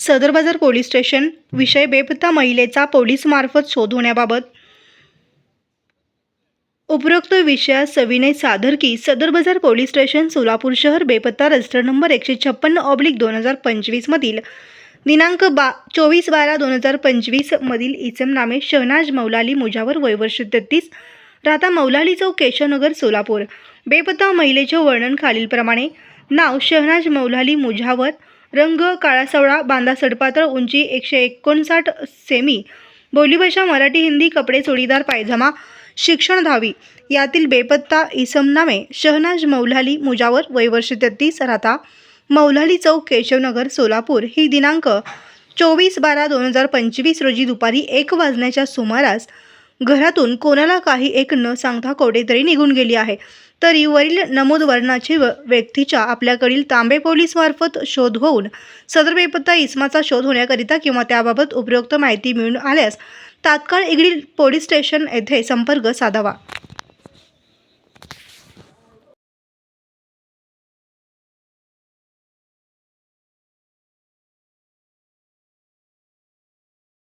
सदर बाजार police station विषय बेपत्ता महिलेचा पोलीस मार्फत शोध होण्याबाबत उपरोक्त विषयास सविनय सादर की सदर बाजार पोलीस स्टेशन सोलापूर शहर बेपत्ता रजिस्टर नंबर 156/2025 मधील दिनांक 24/12/2025 मधील इसम नामे शहनाज मौलाली मुजावर वय वर्ष 33 राहता मौलाली चौक केशवनगर सोलापूर। बेपत्ता महिलेचे वर्णन खालीलप्रमाणे। नाव शहनाज मौलाली मुजावर, रंग काळा सावळा, बांधा सडपातळ, उंची 159 सेमी, बोलीभाषा मराठी हिंदी, कपडे चोळीदार पायजमा, शिक्षण 10वी। यातील बेपत्ता इसम नामे शहनाज मौलाली मुजावर वय वर्ष 33 राहता मौलाली चौक केशवनगर सोलापूर ही दिनांक 24/12/2025 रोजी दुपारी 1 वाजण्याच्या सुमारास घरातून कोणाला काही एक न सांगता कोठेतरी निघून गेली आहे। तरी वरील नमूद वर्णाची व्यक्तीच्या आपल्याकडील तांबे पोलीस मार्फत शोध होऊन सदर बेपत्ता इसमाचा शोध होण्याकरिता किंवा त्याबाबत उपयुक्त माहिती मिळून आल्यास तात्काळ इगडी पोलीस स्टेशन येथे संपर्क साधावा।